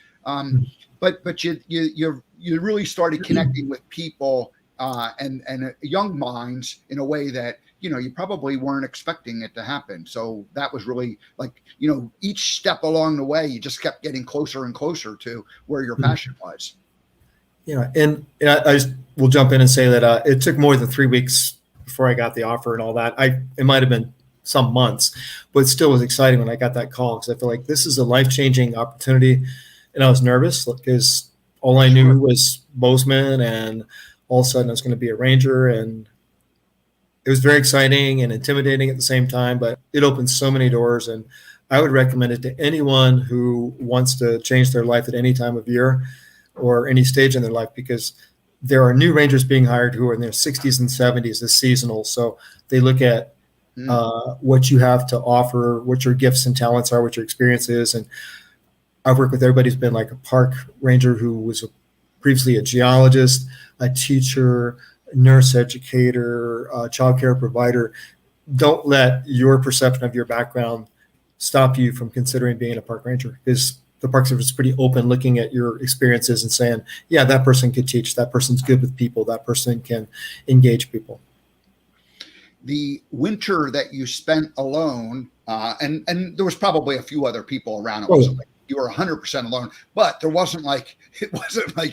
Speaker 1: But you really started connecting with people and young minds in a way that, you probably weren't expecting it to happen. So that was really like, each step along the way, you just kept getting closer and closer to where your passion was.
Speaker 2: Yeah. And I just will jump in and say that it took more than 3 weeks before I got the offer and all that. It might've been some months, but it still was exciting when I got that call, because I feel like this is a life-changing opportunity. And I was nervous because all I knew was Bozeman, and all of a sudden I was going to be a ranger, and it was very exciting and intimidating at the same time, but it opened so many doors. And I would recommend it to anyone who wants to change their life at any time of year or any stage in their life, because there are new rangers being hired who are in their 60s and 70s as seasonal. So they look at what you have to offer, what your gifts and talents are, what your experience is. And I've worked with everybody who's been like a park ranger who was previously a geologist, a teacher, nurse educator, child care provider. Don't let your perception of your background stop you from considering being a park ranger, because the Park Service is pretty open, looking at your experiences and saying, yeah, that person could teach, that person's good with people, that person can engage people.
Speaker 1: The winter that you spent alone, and there was probably a few other people around. It wasn't like you were 100% alone, but it wasn't like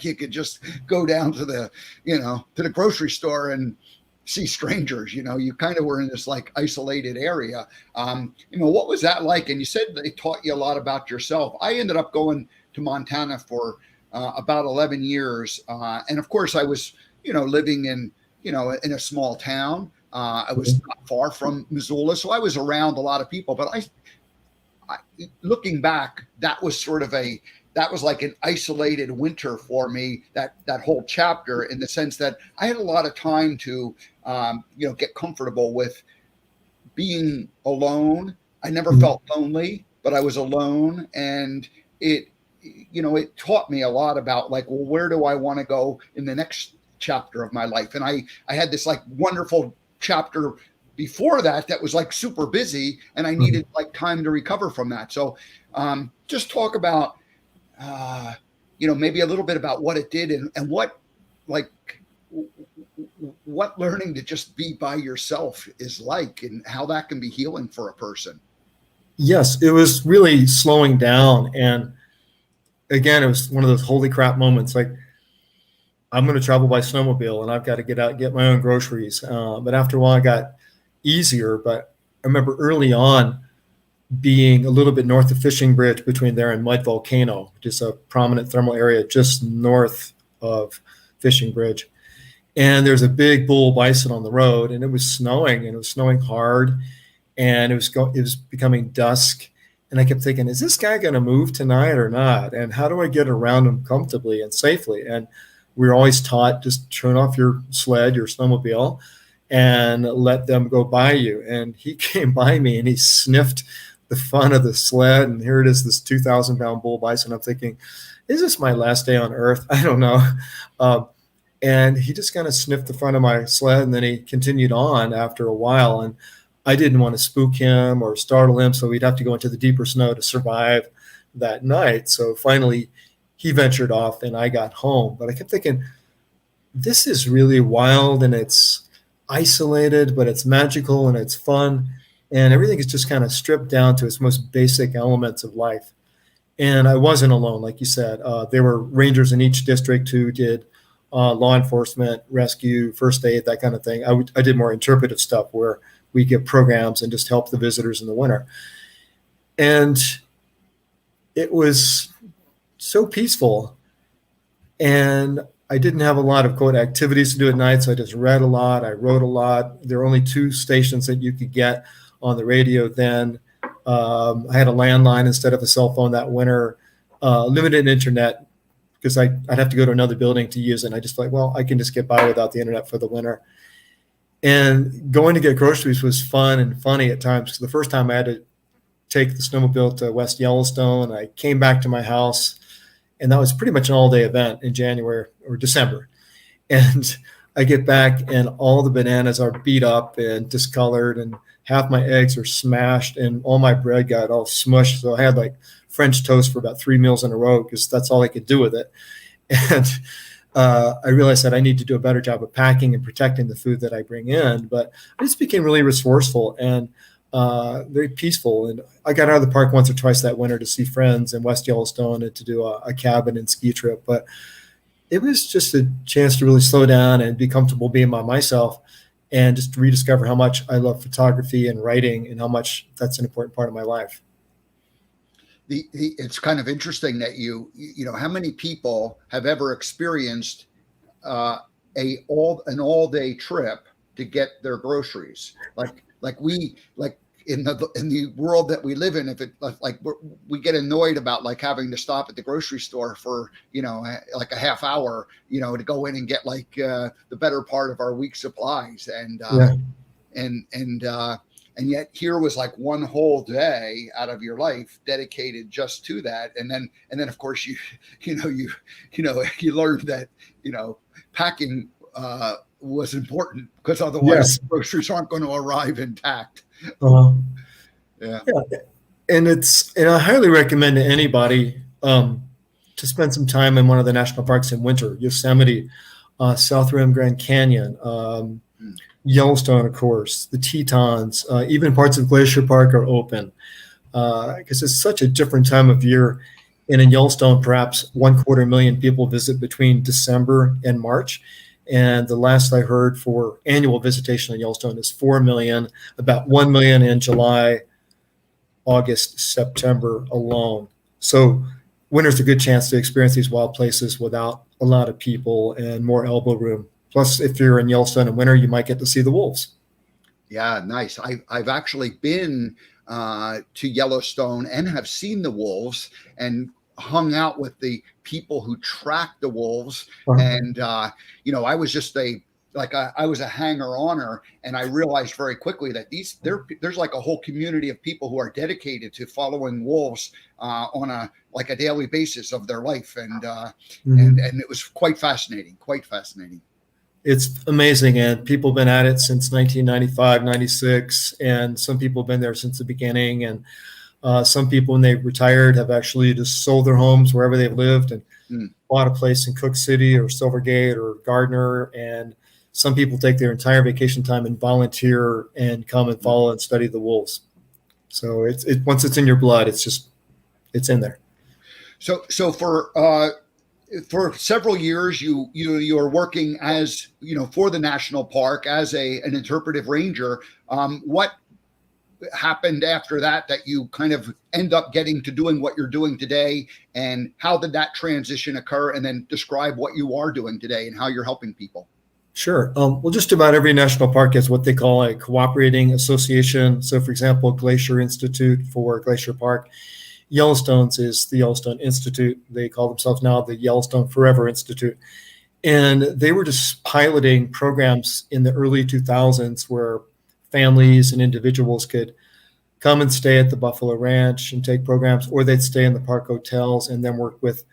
Speaker 1: you could just go down to the, to the grocery store and see strangers. You kind of were in this like isolated area. What was that like? And you said they taught you a lot about yourself. I ended up going to Montana for about 11 years. And of course I was, living in a small town. I was not far from Missoula, so I was around a lot of people, but I looking back, that was like an isolated winter for me, that whole chapter, in the sense that I had a lot of time to, get comfortable with being alone. I never felt lonely, but I was alone. And it taught me a lot about like, well, where do I want to go in the next chapter of my life? And I had this like wonderful chapter before that was like super busy, and I needed like time to recover from that. So just talk about, maybe a little bit about what it did and what learning to just be by yourself is like, and how that can be healing for a person.
Speaker 2: Yes, it was really slowing down. And again, it was one of those holy crap moments. Like, I'm going to travel by snowmobile and I've got to get out and get my own groceries. But after a while, it got easier. But I remember early on being a little bit north of Fishing Bridge, between there and Mud Volcano, which is a prominent thermal area just north of Fishing Bridge. And there's a big bull bison on the road, and it was snowing, and it was snowing hard, and it was becoming dusk. And I kept thinking, is this guy going to move tonight or not? And how do I get around him comfortably and safely? And we were always taught, just turn off your sled, your snowmobile, and let them go by you. And he came by me and he sniffed the front of the sled, and here it is, this 2,000-pound bull bison. I'm thinking, is this my last day on earth? I don't know. And he just kind of sniffed the front of my sled, and then he continued on after a while. And I didn't want to spook him or startle him, so we'd have to go into the deeper snow to survive that night. So finally, he ventured off, and I got home. But I kept thinking, this is really wild, and it's isolated, but it's magical and it's fun. And everything is just kind of stripped down to its most basic elements of life. And I wasn't alone, like you said. There were rangers in each district who did law enforcement, rescue, first aid, that kind of thing. I did more interpretive stuff where we give programs and just help the visitors in the winter. And it was so peaceful. And I didn't have a lot of, quote, activities to do at night, so I just read a lot. I wrote a lot. There were only 2 stations that you could get on the radio then. I had a landline instead of a cell phone that winter, limited internet, because I'd have to go to another building to use it. And I just like, well, I can just get by without the internet for the winter. And going to get groceries was fun and funny at times. The first time I had to take the snowmobile to West Yellowstone, I came back to my house, and that was pretty much an all-day event in January or December. And I get back, and all the bananas are beat up and discolored, and half my eggs are smashed, and all my bread got all smushed. So I had like French toast for about 3 meals in a row because that's all I could do with it. And I realized that I need to do a better job of packing and protecting the food that I bring in. But I just became really resourceful and very peaceful. And I got out of the park once or twice that winter to see friends in West Yellowstone and to do a cabin and ski trip. But it was just a chance to really slow down and be comfortable being by myself and just rediscover how much I love photography and writing and how much that's an important part of my life.
Speaker 1: It's kind of interesting that you know, how many people have ever experienced an all-day trip to get their groceries? Like in the world that we live in, if it like we get annoyed about like having to stop at the grocery store for, you know, like a half hour, you know, to go in and get like the better part of our week's supplies. And yet here was like one whole day out of your life dedicated just to that. And then of course you learned that, you know, packing was important, because otherwise groceries aren't going to arrive intact. Yeah.
Speaker 2: And I highly recommend to anybody to spend some time in one of the national parks in winter. Yosemite, South Rim Grand Canyon, Yellowstone, of course, the Tetons, even parts of Glacier Park are open because it's such a different time of year. And in Yellowstone, perhaps 250,000 people visit between December and March. And the last I heard for annual visitation in Yellowstone is 4 million, about 1 million in July, August, September alone. So winter's a good chance to experience these wild places without a lot of people and more elbow room. Plus, if you're in Yellowstone in winter, you might get to see the wolves.
Speaker 1: Yeah, nice. I've actually been to Yellowstone and have seen the wolves and hung out with the people who track the wolves. And, you know, I was just I was a hanger-oner, and I realized very quickly that there's like a whole community of people who are dedicated to following wolves on a daily basis of their life. And it was quite fascinating.
Speaker 2: It's amazing, and people have been at it since 1995, 96, and some people have been there since the beginning. And some people, when they retired, have actually just sold their homes wherever they've lived and bought a place in Cook City or Silvergate or Gardner. And some people take their entire vacation time and volunteer and come and follow and study the wolves. So once it's in your blood, it's in there. So
Speaker 1: for several years, you are working as, you know, for the national park as an interpretive ranger. What happened after that you kind of end up getting to doing what you're doing today, and how did that transition occur? And then describe what you are doing today and how you're helping people.
Speaker 2: Sure. Well, just about every national park has what they call a cooperating association. So, for example, Glacier Institute for Glacier Park. Yellowstone's is the Yellowstone Institute. They call themselves now the Yellowstone Forever Institute. And they were just piloting programs in the early 2000s where families and individuals could come and stay at the Buffalo Ranch and take programs, or they'd stay in the park hotels and then work with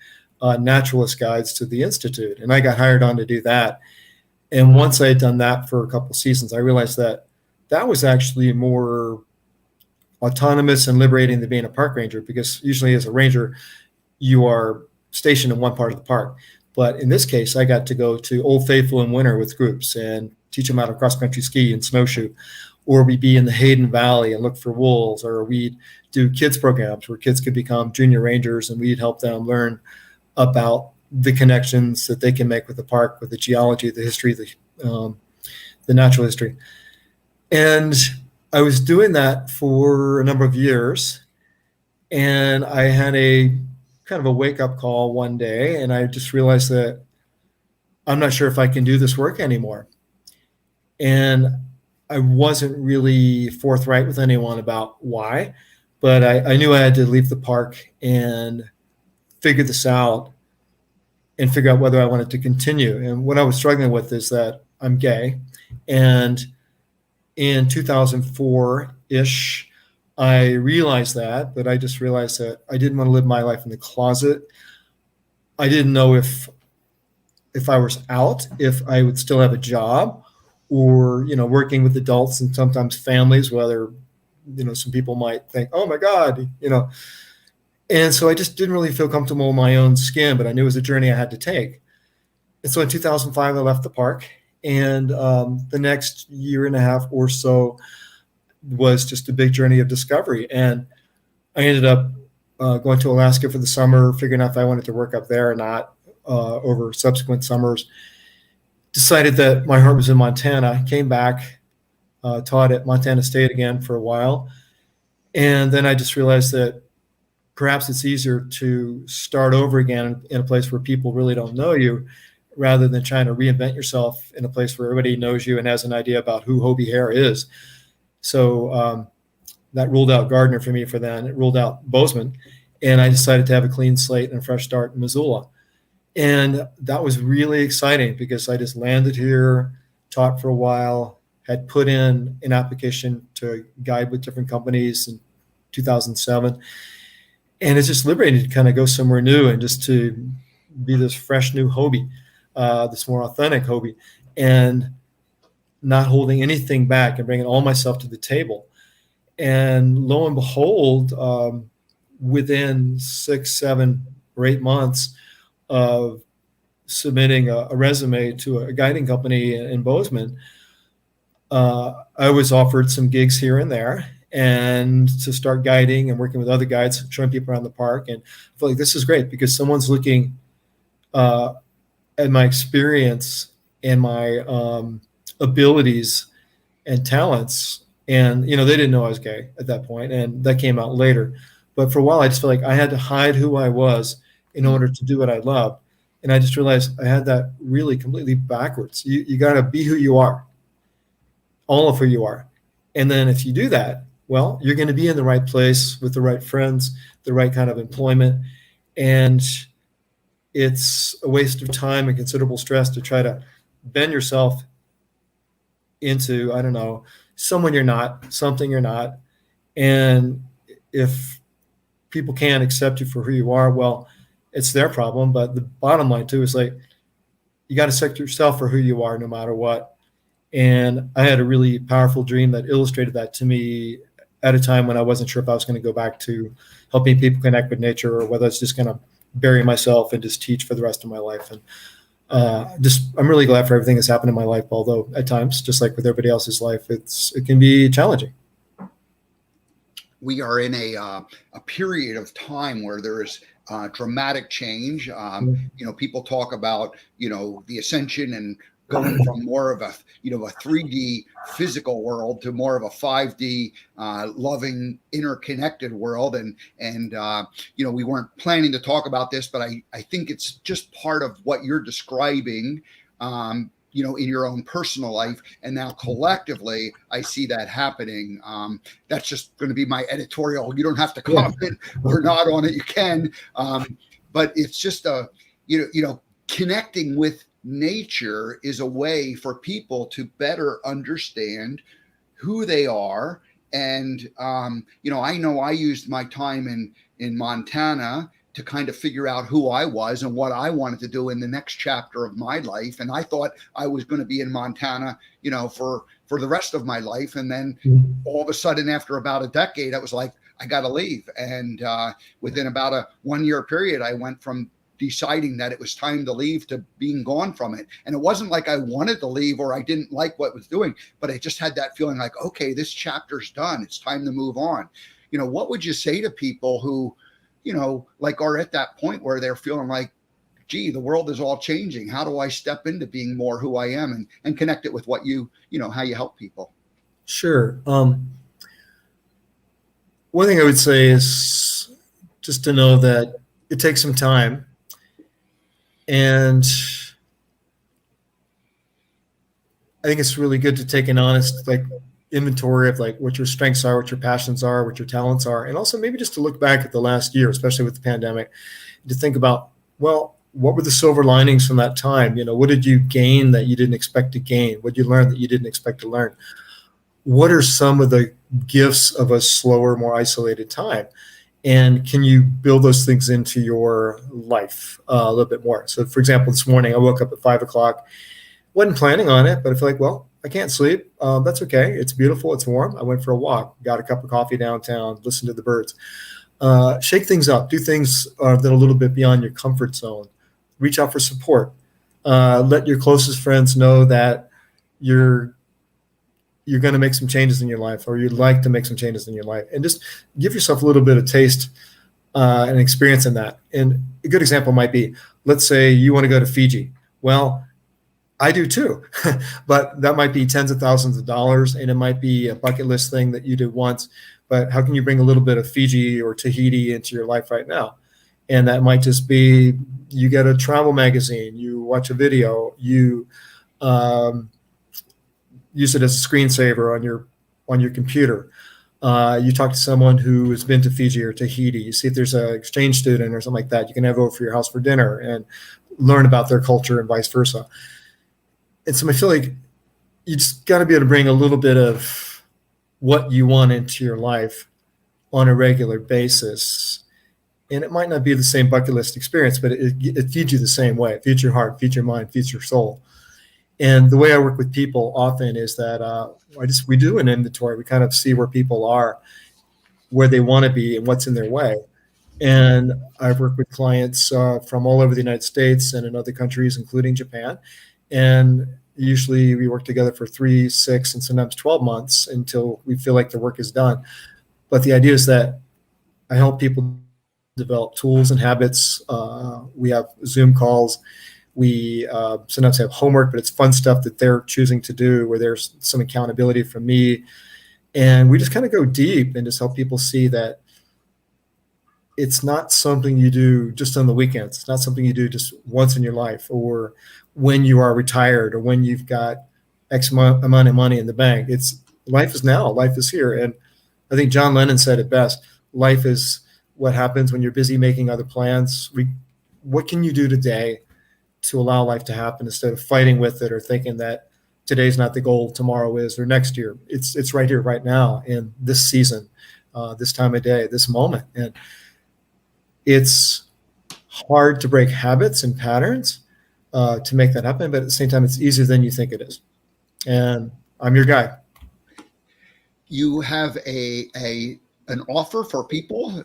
Speaker 2: naturalist guides to the Institute. And I got hired on to do that. And once I had done that for a couple seasons, I realized that that was actually more autonomous and liberating than being a park ranger, because usually as a ranger, you are stationed in one part of the park. But in this case, I got to go to Old Faithful in winter with groups and teach them how to cross-country ski and snowshoe. Or we'd be in the Hayden Valley and look for wolves, or we'd do kids programs where kids could become junior rangers, and we'd help them learn about the connections that they can make with the park, with the geology, the history, the natural history. And I was doing that for a number of years, and I had a kind of a wake-up call one day, and I just realized that I'm not sure if I can do this work anymore. And I wasn't really forthright with anyone about why, but I knew I had to leave the park and figure this out and figure out whether I wanted to continue. And what I was struggling with is that I'm gay. And in 2004-ish, I realized that, but I just realized that I didn't want to live my life in the closet. I didn't know if I was out, if I would still have a job, or, working with adults and sometimes families, whether, some people might think, oh my God, And so I just didn't really feel comfortable in my own skin, but I knew it was a journey I had to take. And so in 2005, I left the park, and the next year and a half or so was just a big journey of discovery. And I ended up going to Alaska for the summer, figuring out if I wanted to work up there or not over subsequent summers. Decided that my heart was in Montana, came back, taught at Montana State again for a while. And then I just realized that perhaps it's easier to start over again in a place where people really don't know you, rather than trying to reinvent yourself in a place where everybody knows you and has an idea about who Hobie Hare is. So that ruled out Gardner for me for then. It ruled out Bozeman. And I decided to have a clean slate and a fresh start in Missoula. And that was really exciting because I just landed here, taught for a while, had put in an application to guide with different companies in 2007. And it's just liberating to kind of go somewhere new and just to be this fresh new Hobie, this more authentic Hobie, and not holding anything back and bringing all myself to the table. And lo and behold, within 6, 7, or 8 months of submitting a resume to a guiding company in Bozeman, I was offered some gigs here and there, and to start guiding and working with other guides, showing people around the park. And I feel like this is great because someone's looking at my experience and my abilities and talents. And, they didn't know I was gay at that point, and that came out later. But for a while, I just felt like I had to hide who I was in order to do what I loved. And I just realized I had that really completely backwards. You got to be who you are, all of who you are. And then if you do that, well, you're going to be in the right place with the right friends, the right kind of employment. And it's a waste of time and considerable stress to try to bend yourself into, I don't know, someone you're not, something you're not. And if people can't accept you for who you are, well, it's their problem. But the bottom line too is like, you got to accept yourself for who you are no matter what. And I had a really powerful dream that illustrated that to me at a time when I wasn't sure if I was going to go back to helping people connect with nature, or whether it's just going to bury myself and just teach for the rest of my life. And I'm really glad for everything that's happened in my life, although at times, just like with everybody else's life, it can be challenging.
Speaker 1: We are in a period of time where there is dramatic change. People talk about, the ascension and going from more of a 3D physical world to more of a 5D loving, interconnected world. And we weren't planning to talk about this, but I think it's just part of what you're describing, in your own personal life. And now collectively, I see that happening. That's just going to be my editorial. You don't have to comment or not on it. You can. But it's just connecting with nature is a way for people to better understand who they are And, I know I used my time in Montana to kind of figure out who I was and what I wanted to do in the next chapter of my life. And I thought I was going to be in Montana, for the rest of my life. And then all of a sudden, after about a decade, I was like, I got to leave. And within about a 1 year period, I went from deciding that it was time to leave to being gone from it. And it wasn't like I wanted to leave or I didn't like what it was doing, but I just had that feeling like, okay, this chapter's done. It's time to move on. What would you say to people who, like are at that point where they're feeling like, gee, the world is all changing. How do I step into being more who I am and connect it with what how you help people?
Speaker 2: Sure. One thing I would say is just to know that it takes some time. And I think it's really good to take an honest inventory of what your strengths are, what your passions are, what your talents are, and also maybe just to look back at the last year, especially with the pandemic, to think about, well, what were the silver linings from that time? What did you gain that you didn't expect to gain? What did you learn that you didn't expect to learn? What are some of the gifts of a slower, more isolated time? And can you build those things into your life a little bit more? So, for example, this morning I woke up at 5 o'clock. Wasn't planning on it, but I feel like, well, I can't sleep. That's okay. It's beautiful. It's warm. I went for a walk, got a cup of coffee downtown, listened to the birds. Shake things up. Do things that are a little bit beyond your comfort zone. Reach out for support. Let your closest friends know that you're going to make some changes in your life, or you'd like to make some changes in your life, and just give yourself a little bit of taste and experience in that. And a good example might be, let's say you want to go to Fiji. Well, I do too, but that might be tens of thousands of dollars, and it might be a bucket list thing that you did once. But how can you bring a little bit of Fiji or Tahiti into your life right now? And that might just be, you get a travel magazine, you watch a video, you use it as a screensaver on your computer. You talk to someone who has been to Fiji or Tahiti. You see if there's an exchange student or something like that. You can have over for your house for dinner and learn about their culture and vice versa. And so I feel like you just got to be able to bring a little bit of what you want into your life on a regular basis. And it might not be the same bucket list experience, but it feeds you the same way. It feeds your heart, feeds your mind, feeds your soul. And the way I work with people often is that we do an inventory. We kind of see where people are, where they want to be, and what's in their way. And I've worked with clients from all over the United States and in other countries, including Japan. And usually we work together for 3, 6, and sometimes 12 months until we feel like the work is done. But the idea is that I help people develop tools and habits. We have Zoom calls. We sometimes have homework, but it's fun stuff that they're choosing to do where there's some accountability from me. And we just kind of go deep and just help people see that it's not something you do just on the weekends. It's not something you do just once in your life, or when you are retired, or when you've got X amount of money in the bank. It's life is now, life is here. And I think John Lennon said it best. Life is what happens when you're busy making other plans. What can you do today to allow life to happen instead of fighting with it or thinking that today's not the goal, tomorrow is, or next year? It's right here, right now, in this season, this time of day, this moment. And it's hard to break habits and patterns to make that happen, but at the same time, it's easier than you think it is. And I'm your guy.
Speaker 1: You have an offer for people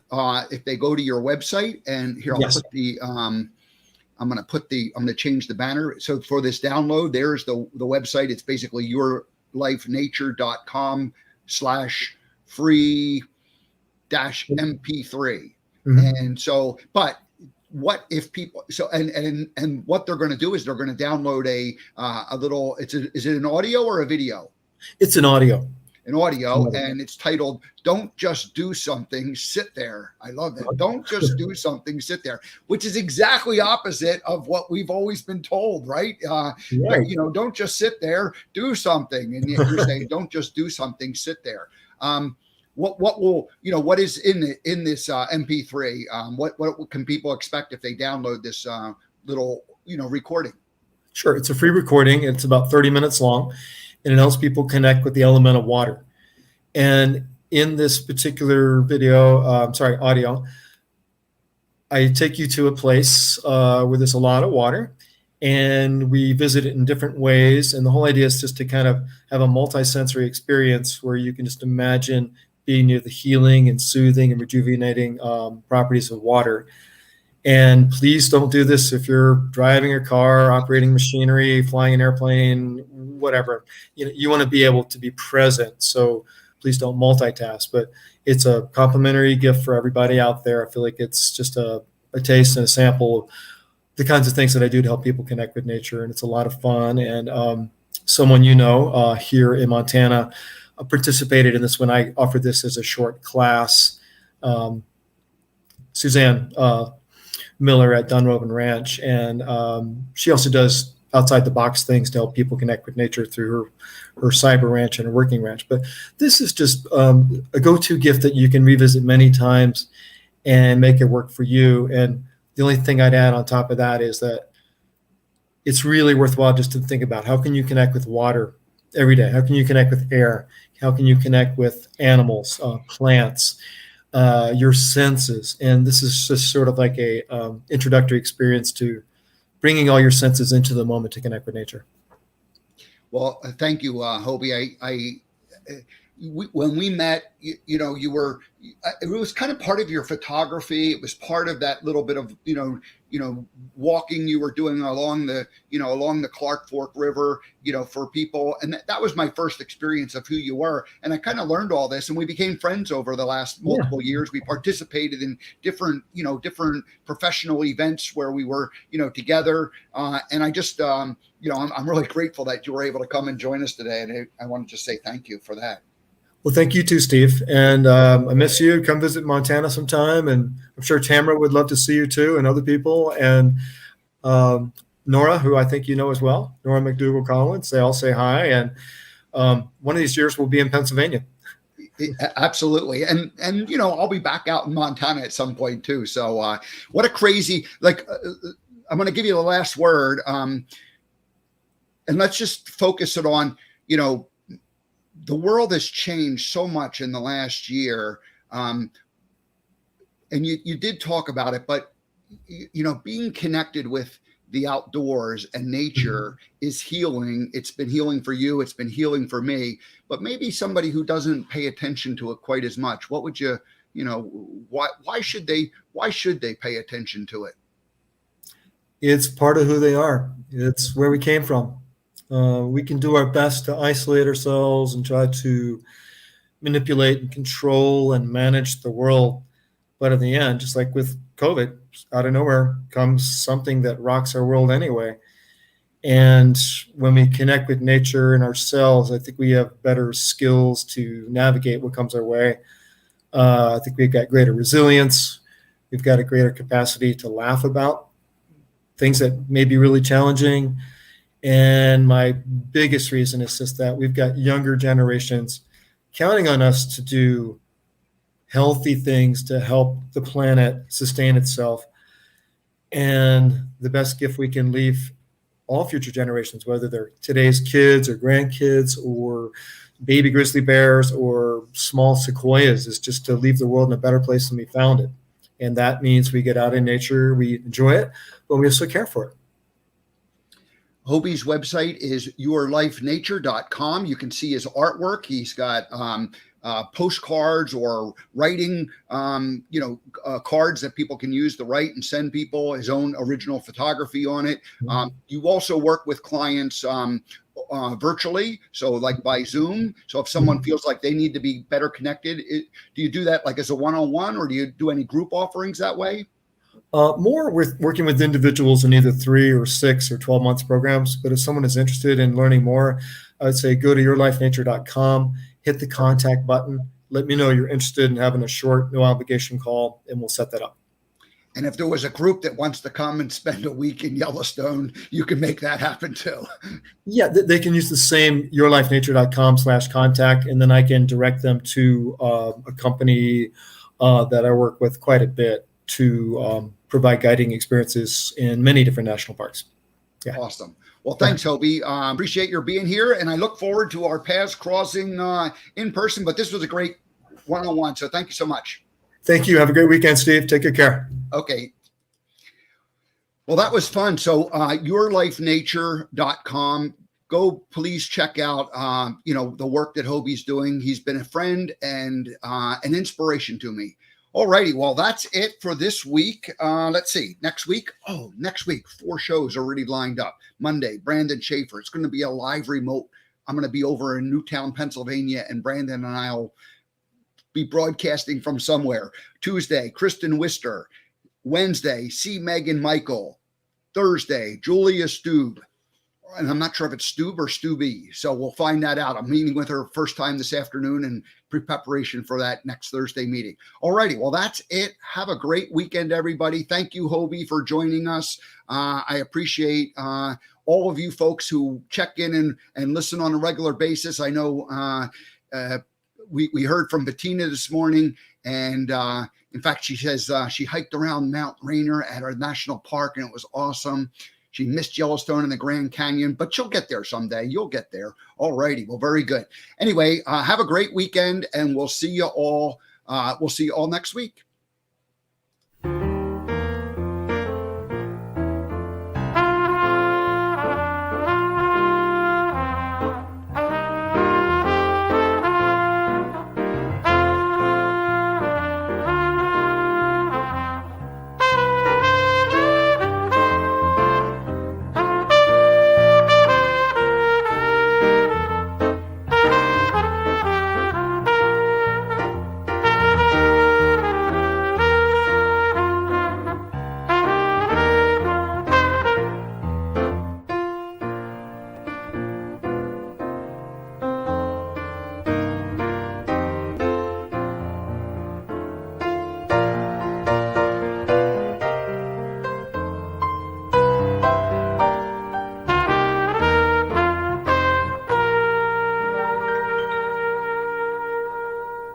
Speaker 1: if they go to your website, and here I'll
Speaker 2: Yes.
Speaker 1: put the I'm going to change the banner. So for this download, there's the website. It's basically yourlifenature.com/free-mp3.
Speaker 2: Mm-hmm.
Speaker 1: And so, but what if people, so, and what they're going to do is they're going to download a little, is it an audio or a video?
Speaker 2: It's an audio.
Speaker 1: And it's titled, Don't Just Do Something, Sit There. I love that. Don't just do something, sit there, which is exactly opposite of what we've always been told, right?
Speaker 2: Right.
Speaker 1: Don't just sit there, do something. And you're saying, don't just do something, sit there. What will, what is in this MP3? What can people expect if they download this little, recording?
Speaker 2: Sure. It's a free recording. It's about 30 minutes long, and it helps people connect with the element of water. And in this particular audio, I take you to a place where there's a lot of water, and we visit it in different ways. And the whole idea is just to kind of have a multi-sensory experience where you can just imagine being near the healing and soothing and rejuvenating properties of water. And please don't do this if you're driving a car, operating machinery, flying an airplane, whatever. You want to be able to be present. So please don't multitask. But it's a complimentary gift for everybody out there. I feel like it's just a taste and a sample of the kinds of things that I do to help people connect with nature. And it's a lot of fun. And someone here in Montana participated in this when I offered this as a short class. Suzanne Miller at Dunroven Ranch, and she also does outside the box things to help people connect with nature through her cyber ranch and her working ranch. But this is just a go-to gift that you can revisit many times and make it work for you. And the only thing I'd add on top of that is that it's really worthwhile just to think about how can you connect with water every day? How can you connect with air? How can you connect with animals, plants, your senses? And this is just sort of like a introductory experience to bringing all your senses into the moment to connect with nature.
Speaker 1: Well, thank you, Hobie. When we met, you were, it was kind of part of your photography. It was part of that little bit of, walking you were doing along the Clark Fork River, for people. And that was my first experience of who you were. And I kind of learned all this, and we became friends over the last multiple years. We participated in different professional events where we were, together. And I just, I'm really grateful that you were able to come and join us today. And I want to just say thank you for that.
Speaker 2: Well, thank you too, Steve. And I miss you. Come visit Montana sometime. And I'm sure Tamara would love to see you too, and other people. And Nora, who I think you know as well, Nora McDougall Collins, they all say hi. And one of these years we'll be in Pennsylvania.
Speaker 1: Absolutely. And I'll be back out in Montana at some point too. So what a crazy, I'm going to give you the last word. And let's just focus it on, the world has changed so much in the last year. And you did talk about it, but, being connected with the outdoors and nature is healing. It's been healing for you. It's been healing for me, but maybe somebody who doesn't pay attention to it quite as much. What would why should they pay attention to it?
Speaker 2: It's part of who they are. It's where we came from. We can do our best to isolate ourselves and try to manipulate and control and manage the world. But in the end, just like with COVID, out of nowhere comes something that rocks our world anyway. And when we connect with nature and ourselves, I think we have better skills to navigate what comes our way. I think we've got greater resilience. We've got a greater capacity to laugh about things that may be really challenging. And my biggest reason is just that we've got younger generations counting on us to do healthy things to help the planet sustain itself. And the best gift we can leave all future generations, whether they're today's kids or grandkids or baby grizzly bears or small sequoias, is just to leave the world in a better place than we found it. And that means we get out in nature, we enjoy it, but we also care for it.
Speaker 1: Hobie's website is yourlifenature.com. You can see his artwork. He's got postcards or writing, cards that people can use to write and send people, his own original photography on it. You also work with clients virtually, so like by Zoom. So if someone feels like they need to be better connected, do you do that like as a one-on-one, or do you do any group offerings that way?
Speaker 2: More with working with individuals in either 3 or 6 or 12 months programs. But if someone is interested in learning more, I would say go to yourlifenature.com, hit the contact button, let me know you're interested in having a short, no obligation call, and we'll set that up.
Speaker 1: And if there was a group that wants to come and spend a week in Yellowstone, you can make that happen too.
Speaker 2: Yeah, they can use the same yourlifenature.com/contact, and then I can direct them to a company that I work with quite a bit to provide guiding experiences in many different national parks.
Speaker 1: Yeah. Awesome. Well, thanks, Hobie. Appreciate your being here, and I look forward to our paths crossing in person. But this was a great one-on-one. So thank you so much.
Speaker 2: Thank you. Have a great weekend, Steve. Take good care.
Speaker 1: Okay. Well, that was fun. So yourlifenature.com. Go please check out, the work that Hobie's doing. He's been a friend and an inspiration to me. All righty. Well, that's it for this week. Let's see. Next week, 4 shows already lined up. Monday, Brandon Schaefer. It's going to be a live remote. I'm going to be over in Newtown, Pennsylvania, and Brandon and I'll be broadcasting from somewhere. Tuesday, Kristen Wister. Wednesday, C. Megan Michael. Thursday, Julia Stube. And I'm not sure if it's Stube or Stubby. So we'll find that out. I'm meeting with her first time this afternoon in preparation for that next Thursday meeting. All righty. Well, that's it. Have a great weekend, everybody. Thank you, Hobie, for joining us. I appreciate all of you folks who check in and listen on a regular basis. I know we heard from Bettina this morning, and in fact, she says she hiked around Mount Rainier at our national park, and it was awesome. She missed Yellowstone and the Grand Canyon, but she'll get there someday. You'll get there. All righty. Well, very good. Anyway, have a great weekend, and we'll see you all. We'll see you all next week.